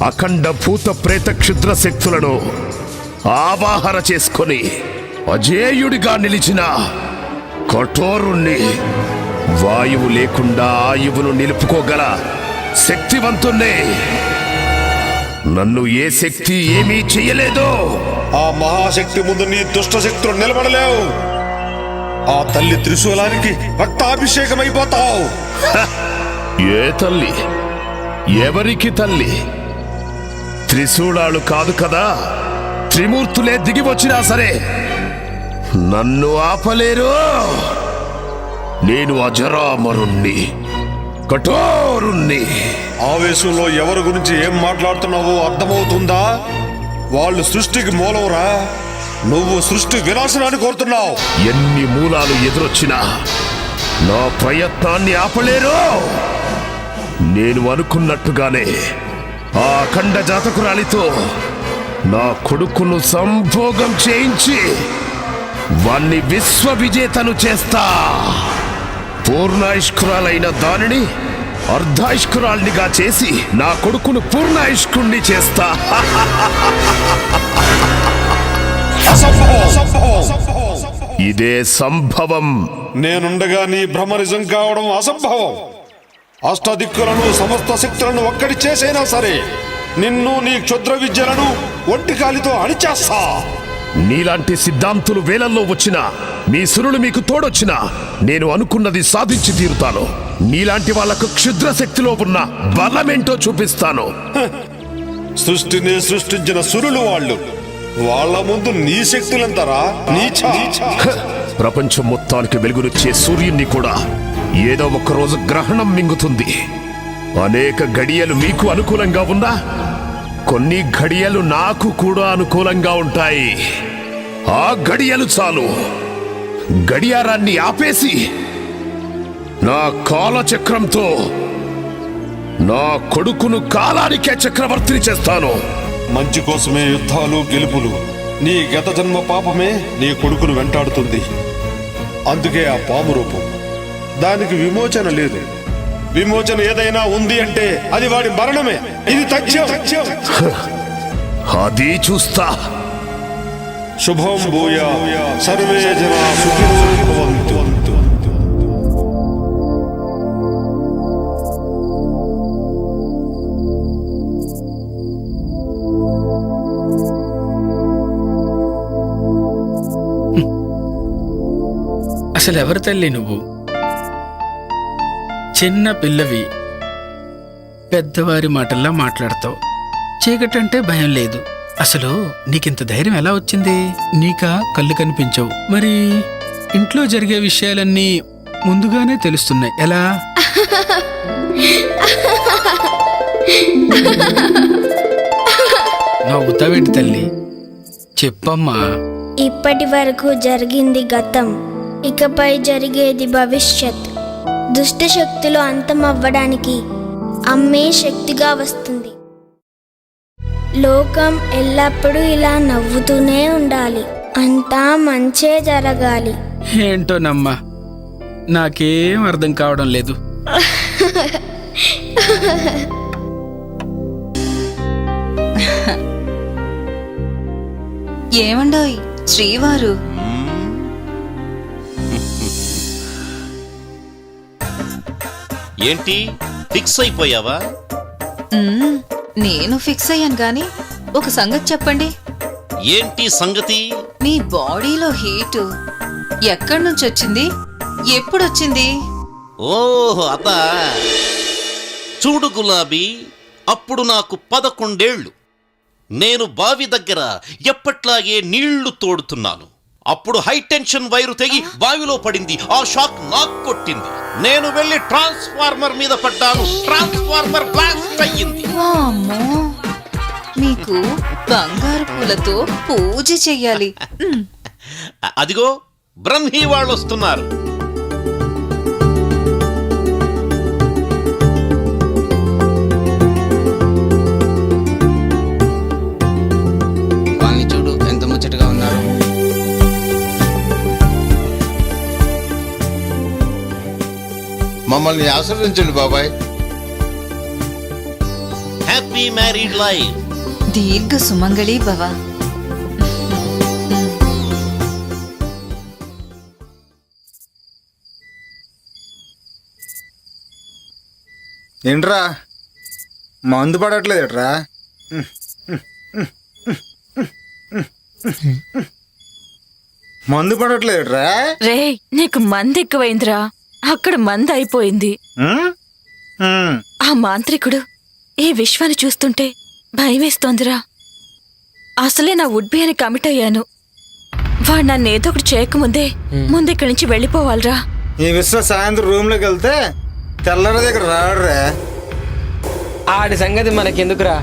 అఖండ భూత ప్రేత క్షుద్ర శక్తులను ఆవాహన చేసుకొని అజేయుడిగా నిలిచిన కఠోరుణ్ణి, వాయువు లేకుండా ఆయువును నిలుపుకోగల శక్తివంతుణ్ణి. నన్ను ఏ శక్తి ఏమీ చెయ్యలేదో. ఆ మహాశక్తి ముందు నీ దుష్ట శక్తులు నిలబడలేవు. ఆ తల్లి త్రిశూలానికి రక్తాభిషేకమైపోతావు. ఏ తల్లి? ఎవరికి తల్లి? త్రిశూలాలు కాదు కదా, త్రిమూర్తులే దిగి వచ్చినా సరే నన్ను ఆపలేరు. నేను అజరామరుణ్ణి, కఠోరుణ్ణి. ఆవేశంలో ఎవరి గురించి ఏం మాట్లాడుతున్నావో అర్థమవుతుందా? వాళ్ళు సృష్టికి మూలంరా. నువ్వు సృష్టి వినాశనాన్ని కోరుతున్నావు. ఎన్ని మూలాలు ఎదురొచ్చినా నా ప్రయత్నాన్ని ఆపలేరు. నేను అనుకున్నట్టుగానే ఆ అఖండ జాతకురాలితో నా కొడుకును సంభోగం చేయించి వాణ్ణి విశ్వ విజేతను చేస్తా. పూర్ణాయుష్కురాలైన దానిని అర్ధాయుష్కురాల్నిగా చేసి నా కొడుకును పూర్ణాయుష్కుణ్ణి చేస్తా. ఇదే సంభవం. నేనుండగా నీ భ్రమ నిజం కావడం అసంభవం. అష్టదిక్కులను సమస్త శక్తులను ఒక్కడి చేసైనా సరే నిన్ను నీ క్షుద్ర విద్యలను ఒంటికాలితో అణిచేస్తా. నీలాంటి సిద్ధాంతులు వేలల్లో వచ్చినా, మీ సురులు మీకు తోడొచ్చినా నేను అనుకున్నది సాధించి తీరుతాను. నీలాంటి వాళ్లకు క్షుద్ర శక్తిలో ఉన్న బలమేంటో చూపిస్తాను. సృష్టిని సృష్టించిన సురులు వాళ్ళు. వాళ్ళ ముందు నీ శక్తులంతరా? నీచా. ప్రపంచం మొత్తానికి వెలుగునిచ్చే సూర్యున్ని కూడా ఏదో ఒక రోజు గ్రహణం మింగుతుంది. అనేక గడియలు మీకు అనుకూలంగా ఉన్నా కొన్ని గడియలు నాకు కూడా అనుకూలంగా ఉంటాయి. ఆ గడియలు చాలు. గడియారాన్ని ఆపేసి నా కాలచక్రంతో నా కొడుకును కాలానికే చక్రవర్తిని చేస్తాను. మంచి కోసమే యుద్ధాలు గెలుపులు. నీ గత జన్మ పాపమే నీ కొడుకును వెంటాడుతుంది. అందుకే ఆ పాము రూపం. దానికి విమోచన లేదు. విమోచన ఏదైనా ఉంది అంటే అది వాడి మరణమే. ఇది తథ్యం. అది చూస్తా. శుభం భూయా సర్వే జనా సుఖినో భవంతు. అసలు ఎవరి తల్లి నువ్వు? చిన్న పిల్లవి, పెద్దవారి మాటల్లా మాట్లాడతావు. చీకటంటే భయం లేదు. అసలు నీకింత ధైర్యం ఎలా వచ్చింది? నీకా కళ్ళు కనిపించవు, మరి ఇంట్లో జరిగే విషయాలన్నీ ముందుగానే తెలుస్తున్నాయి. ఎలా? నవ్వుతావేంటి తల్లి? చెప్పమ్మా. ఇప్పటి వరకు జరిగింది గతం, ఇకపై జరిగేది భవిష్యత్. దుష్ట శక్తులు అంతమవ్వడానికి అమ్మే శక్తిగా వస్తుంది. లోకం ఎల్లప్పుడూ ఇలా నవ్వుతూనే ఉండాలి. అంతా మంచే జరగాలి. ఏంటోనమ్మా, నాకేం అర్థం కావడం లేదు. ఏమండోయ్ శ్రీవారు? ఏంటి ఫిక్స్ అయిపోయావా? నేను ఫిక్స్ అయ్యాను గాని ఒక సంగతి చెప్పండి. ఏంటి సంగతి? మీ బాడీలో హీటు ఎక్కడి నుంచి వచ్చింది? ఎప్పుడొచ్చింది? ఓహో అదా. చూడు గులాబీ, అప్పుడు నాకు 11 ఏళ్ళు. నేను బావి దగ్గర ఎప్పట్లాగే నీళ్లు తోడుతున్నాను. అప్పుడు హై టెన్షన్ వైరు తెగి బావిలో పడింది. ఆ షాక్ నాకు కొట్టింది. నేను వెళ్ళి ట్రాన్స్ఫార్మర్ మీద పడ్డాను. ట్రాన్స్ఫార్మర్ బ్లాస్ట్ అయ్యింది. అమ్మో, మీకు బంగారు పూలతో పూజ చెయ్యాలి. అదిగో బ్రహ్మీ వాళ్ళు వస్తున్నారు. వాళ్ళని చూడు ఎంత ముచ్చటగా ఉన్నారు. మమ్మల్ని ఆశీర్వదించండి బాబాయ్. Happy married life. దీర్ఘ సుమంగళి భవ. ఏంట్రా మందు పడట్లేదట్రా? మందు పడట్లేదట్రా? రే, నీకు మంది ఎక్కువైందిరా. అక్కడ మంది అయిపోయింది. ఆ మాంత్రికుడు ఈ విశ్వాన్ని చూస్తుంటే భయమేస్తోందిరా. అసలే నా వుడ్బీ అని కమిట్ అయ్యాను. వాడు నన్ను ఏదో ఒకటి చేయకముందే ముందెక్కడి నుంచి వెళ్ళిపోవాలిరా. ఈ విశ్వ సాయంత్రం రూమ్లోకి వెళ్తే తెల్లర దగ్గర రాడురా. ఆడి సంగతి మనకెందుకురా?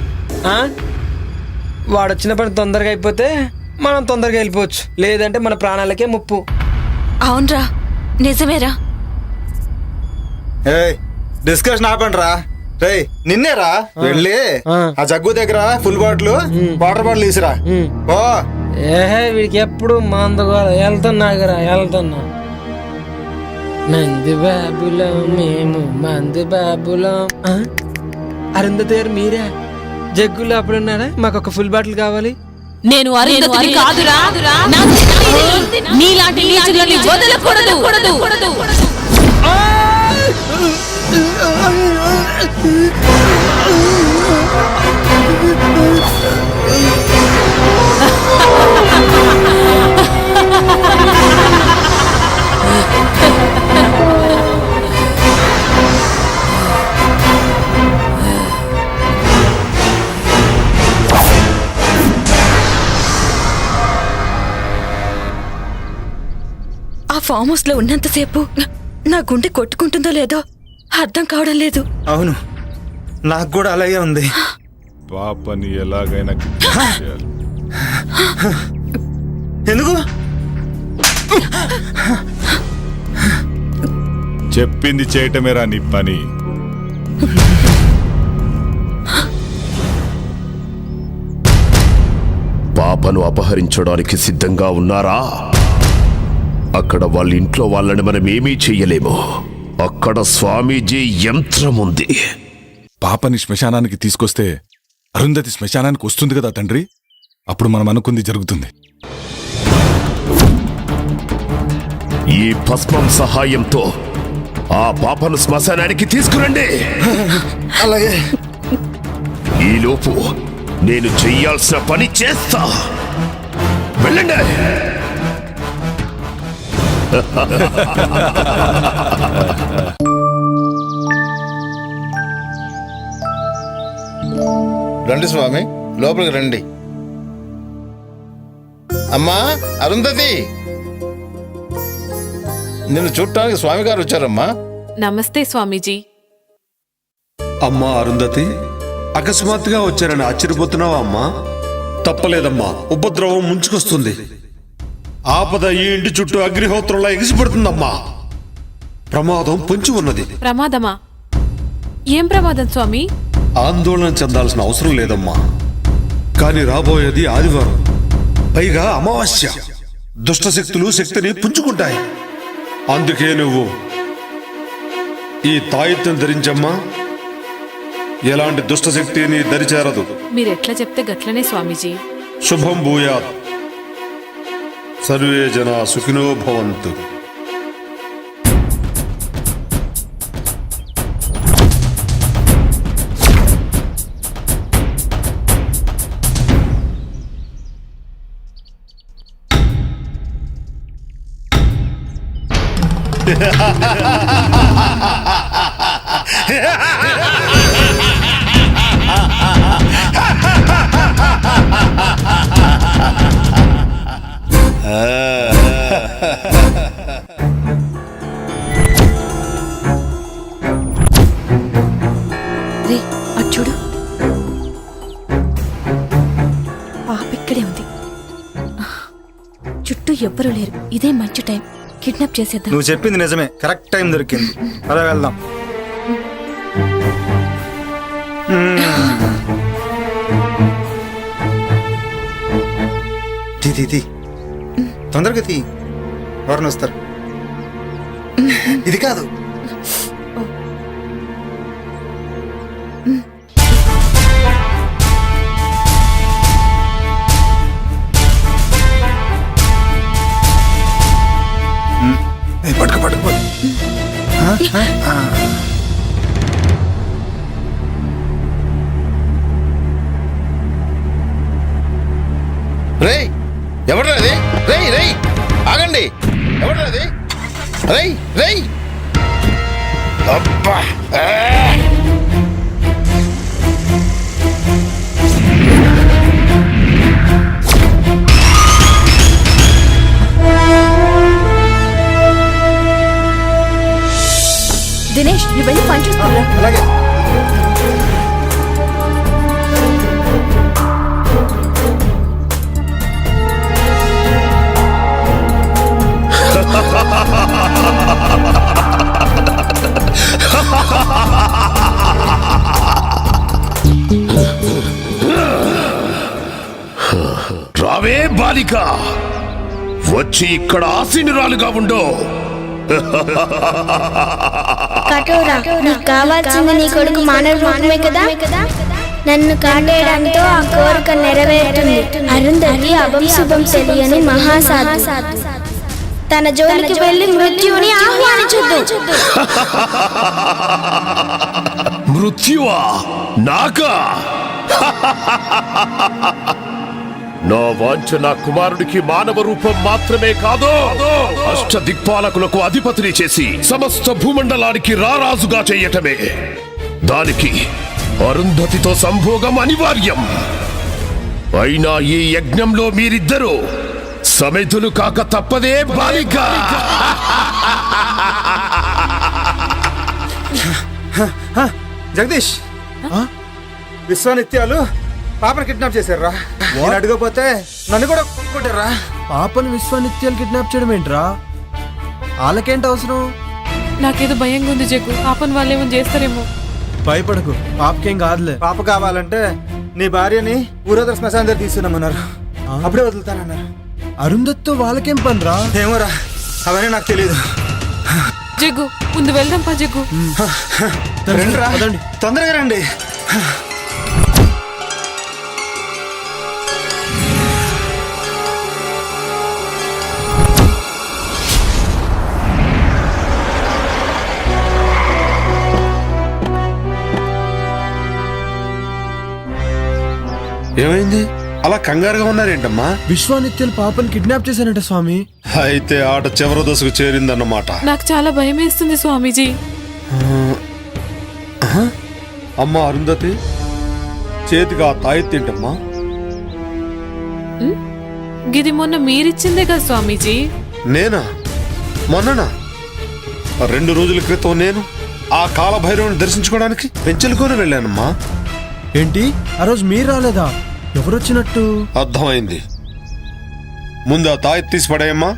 వాడు వచ్చిన పని తొందరగా అయిపోతే మనం తొందరగా వెళ్ళిపోవచ్చు, లేదంటే మన ప్రాణాలకే ముప్పు. అవునరా, నిజమేరా. డిస్కషన్ ఆపండిరా. రే నిన్నేరా వెళ్ళి ఆ జగ్గు దగ్గర ఫుల్ బాటిల్ వాటర్ బాటిల్ తీసురా. ఓ ఏహే, వీడికి ఎప్పుడు మందుగోల. వెళ్తున్నాగరా, వెళ్తున్నా. మంది బాబులం మేము, మంది బాబులం. అరుంధతి గారు మీరే? జగ్గులో అప్పుడున్నారా? మాకు ఒక ఫుల్ బాటిల్ కావాలి. నేను అరుంధతిని కాదురా. నీలాంటి నీచులని వదలకూడదు. ఆ ఫామ్ హౌస్ లో ఉన్నంతసేపు నా గుండె కొట్టుకుంటుందో లేదో అర్థం కావడం లేదు. అవును, నాకు కూడా అలాగే ఉంది. పాపని ఎలాగైనా కిడ్నాప్ చేయాలి. ఎందుకు? చెప్పింది చేయటమేరా నీ పని. పాపను అపహరించడానికి సిద్ధంగా ఉన్నారా? అక్కడ వాళ్ళ ఇంట్లో వాళ్ళని మనం ఏమీ చెయ్యలేము. అక్కడ స్వామీజీ యంత్రం ఉంది. పాపని శ్మశానానికి తీసుకొస్తే అరుంధతి శ్మశానానికి వస్తుంది కదా తండ్రి. అప్పుడు మనం అనుకుంది జరుగుతుంది. ఈ భస్మం సహాయంతో ఆ పాపను శ్మశానానికి తీసుకురండి. అలాగే. ఈలోపు నేను చెయ్యాల్సిన పని చేస్తా. వెళ్ళండి. రండి స్వామి, లోపలికి రండి. అమ్మా అరుంధతి, నిన్ను చూడటానికి స్వామి గారు వచ్చారమ్మా. నమస్తే స్వామీజీ. అమ్మా అరుంధతి, అకస్మాత్తుగా వచ్చారని ఆశ్చర్యపోతున్నావా అమ్మా? తప్పలేదమ్మా, ఉపద్రవం ముంచుకొస్తుంది. ఆపద ఈ ఇంటి చుట్టూ అగ్నిహోత్రంలా ఎగిసిపడుతుందమ్మా. ప్రమాదం పొంచి ఉన్నది. ప్రమాదమా? ఏం ప్రమాదం స్వామి? ఆందోళన చెందాల్సిన అవసరం లేదమ్మా. కానీ రాబోయేది ఆదివారం, పైగా అమావాస్య. దుష్టశక్తులు శక్తిని పుంజుకుంటాయి. అందుకే నువ్వు ఈ తాయిత్యం ధరించమ్మా. ఎలాంటి దుష్టశక్తి నీ దరిచేరదు. మీరెట్లా చెప్తే గట్లనే స్వామీజీ. శుభం భూయాత్. సర్వే జనా సుఖినో భవంతు. రే అటు చూడు, పాప ఇక్కడే ఉంది. చుట్టూ ఎవ్వరూ లేరు. ఇదే మంచి టైం, కిడ్నాప్ చేసేద్దాం. నువ్వు చెప్పింది నిజమే, కరెక్ట్ టైం దొరికింది. అలా వెళ్దాం. తీ తొందరగా తీ, ఎవరిని వస్తారు. ఇది కాదు. పట్టుకో పట్టుకో. రేయ్, ఎవడ్రాది? రేయ్ రేయ్, ఆగండి. ఎవడ్రాది? రేయ్ రేయ్. అబ్బా. దినేష్, నువ్వు వెళ్ళి పని చూసుకురా. అలాగే. రావే బాలిక, వచ్చి ఇక్కడ ఆసీనురాలుగా ఉండో. కఠోరా, నీకు కావాల్సింది నీ కొడుకు మానవ రూపమే కదా. నన్ను కాటేయడంతో ఆ కోరిక నెరవేరుతుంది. అరుంధతి అభం శుభం తెలియని మహాసాధు. తన జోలికి వెళ్లి మృత్యువుని ఆహ్వానించొద్దు. మృత్యువా? నాకా? నా వాంఛ నా కుమారుడికి మానవ రూపం మాత్రమే కాదు, అష్టదిక్పాలకులకు అధిపతిని చేసి సమస్త భూమండలానికి రారాజుగా చెయ్యటమే. దానికి అరుంధతితో సంభోగం అనివార్యం. అయినా ఈ యజ్ఞంలో మీరిద్దరూ సమితులు కాక తప్పదే బాలిక. జగదీష్, విశ్వానిత్యాలు పాపను కిడ్నాప్ చేశారా? నేను అడగపోతే నన్ను కూడా కొట్టారా? పాపను విశ్వానిత్యాలు కిడ్నాప్ చేయడం ఏంట్రా? వాళ్ళకేంటి అవసరం? నాకేదో భయంగా ఉంది జగ్గు. పాపను వాళ్ళేమో చేస్తారేమో. భయపడకు, పాపకేం కాదులే. పాప కావాలంటే నీ భార్యని ఊరదర శ్మశానం దగ్గర తీసుకున్నామన్నారు. అప్పుడే వదులుతానన్నారు. అరుంధతితో వాళ్ళకేం పనిరా? ఏమోరా, అవన్నీ నాకు తెలియదు. జగ్గు ముందు వెళ్దాం పా జగ్గు. రండిరా, తొందరగా రండి. ఏమైంది అలా కంగారుగా ఉన్నారేంటమ్మా? విశ్వానిత్యులు పాపని కిడ్నాప్ చేశారంట స్వామి. అయితే ఆట చివరి దశకు చేరిందన్నమాట. నాకు చాలా భయం వేస్తుంది స్వామీజీ. అమ్మా అరుంధతి, చేతికి ఆ తాయెత్తేంటమ్మా? గిది మొన్న మీరిచ్చిందే కదా స్వామీజీ. నేనా? మొన్ననా? 2 రోజుల క్రితం నేను ఆ కాలభైరవుని దర్శించుకోవడానికి పెంచెలుకొని వెళ్ళానమ్మా. ఏంటి, ఆ రోజు మీరు రాలేదా? ఎవరొచ్చినట్టు? అర్థమైంది. ముందు ఆ తాయెత్తు తీసి పడేయమ్మా.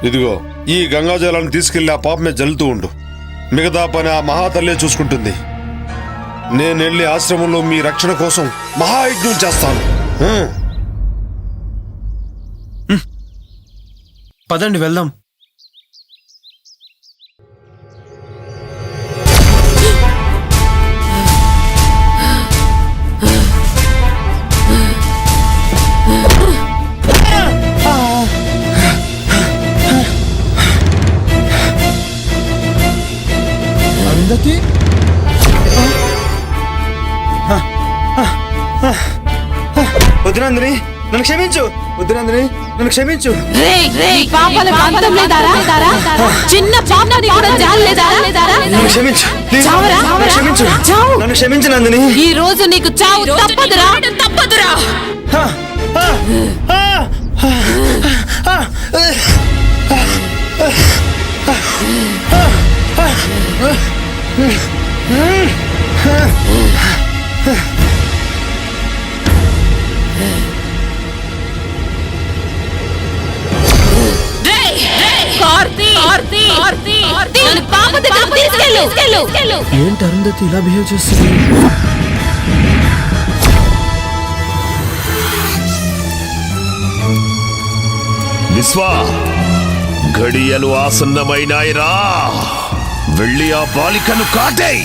ఇదిగో ఈ గంగాజలాన్ని తీసుకెళ్లి ఆ పాప మీద జల్లుతూ ఉండు. మిగతా పని ఆ మహాతల్లే చూసుకుంటుంది. నేను వెళ్ళి ఆశ్రమంలో మీ రక్షణ కోసం మహాయజ్ఞం చేస్తాను. పదండి వెళ్దాం. అరుంధతి, వద్దునందిని నన్ను క్షమించు. వద్దునందిని నన్ను క్షమించు. చిన్న పాపని కూడా జాలేదారా? నన్ను క్షమించు, క్షమించు, నన్ను క్షమించు నందిని. ఈ రోజు నీకు చావు తప్పదురా, తప్పదురా. ఏంటి అరుంధతి ఇలా బిహేవ్ చేస్తుంది? విశ్వా, ఘడియలు ఆసన్నమైనాయిరా. వెళ్ళి ఆ బాలికను కాటేయ్.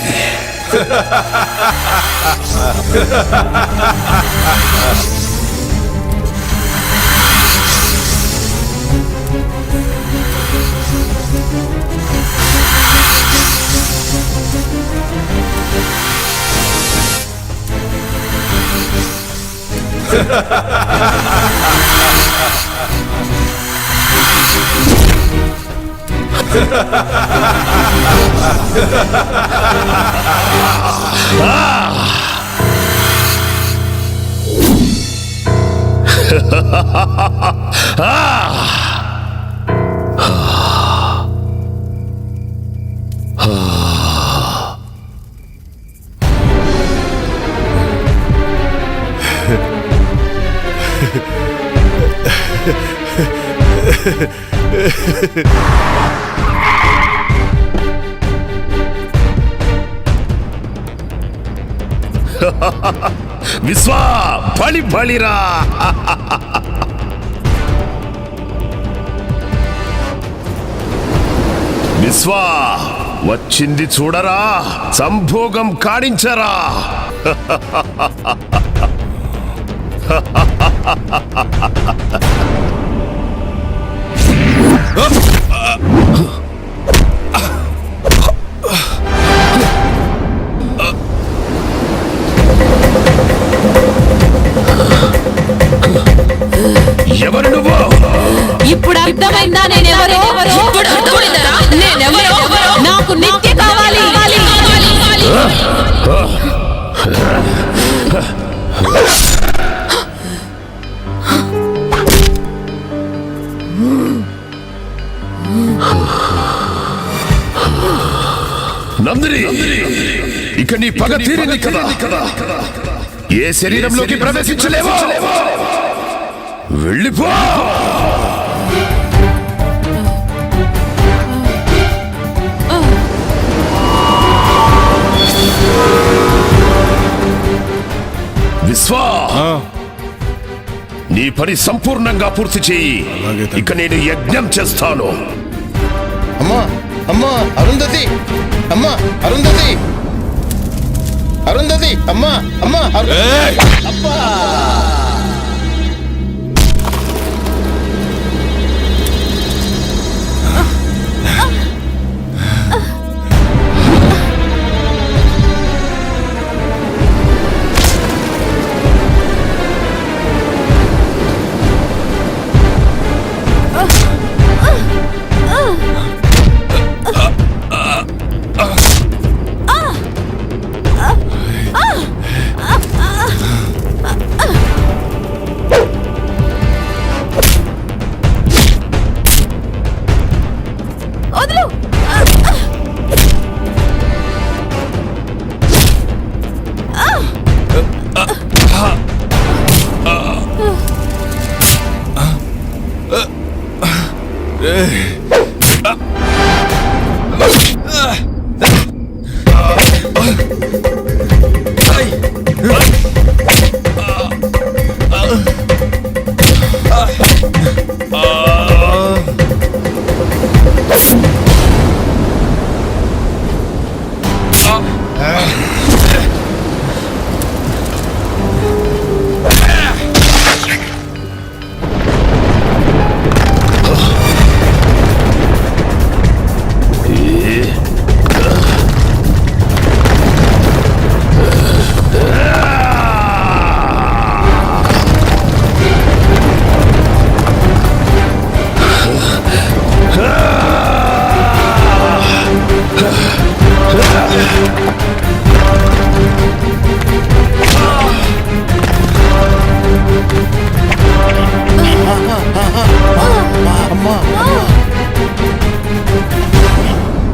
విశ్వా, బలి బలిరా. విశ్వా, వచ్చింది చూడరా, సంభోగం కాడించరా. ఎవరు నువ్వు? ఇప్పుడు అర్థమైందా నేనెవరో? ఇప్పుడు అర్థమైందా నేనెవరో? నాకు నిత్య కావాలి. నందిని, ఇక నీ పగ తీరింది కదా. ఏ శరీరంలోకి ప్రవేశించలేవో వెళ్ళిపో. విశ్వా, నీ పని సంపూర్ణంగా పూర్తి చేయి. ఇక నేను యజ్ఞం చేస్తాను. అమ్మా అమ్మా అరుంధతి, అమ్మా అరుంధతి, అరుంధతి, అమ్మా అమ్మా అబ్బా.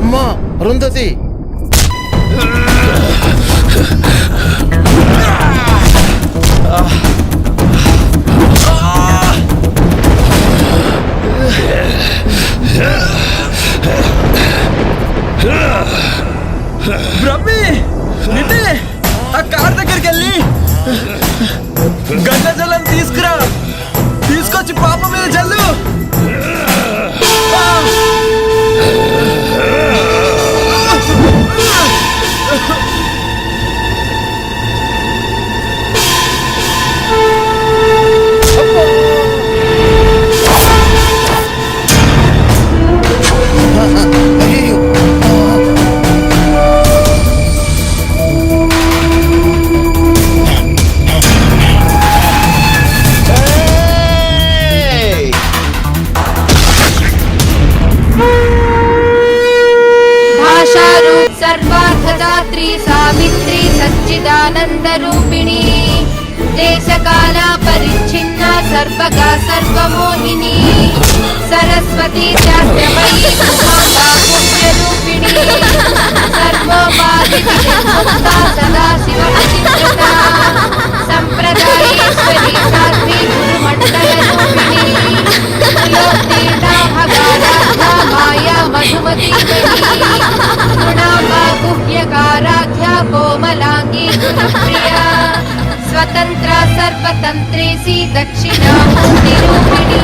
అమ్మా అరుంధతి, బ్రహ్మి నిన్నే ఆ కార్ దగ్గరికి వెళ్ళి గంగ జలం తీసుకురా, తీసుకొచ్చి పాప మీద జల్లు. सर्वार्थदात्री सावित्री सच्चिदानंद रूपिणी देशकाल परिच्छिन्न सर्वगा सर्वमोहिनी सरस्वती चार्यमयी माता पुण्यरूपिणी सर्वोपाधिमुक्ता सदाशिवचित्रता संप्रदायेश्वरी साध्वी गुरुमण्डलरूपिणी त्रिलोकीर्णा भगाराध्या माया मधुमती गुह्यकाराध्या कोमलांगी गुरुप्रिया स्वतंत्रा सर्वतंत्रेसी दक्षिणामूर्तिरूपिणी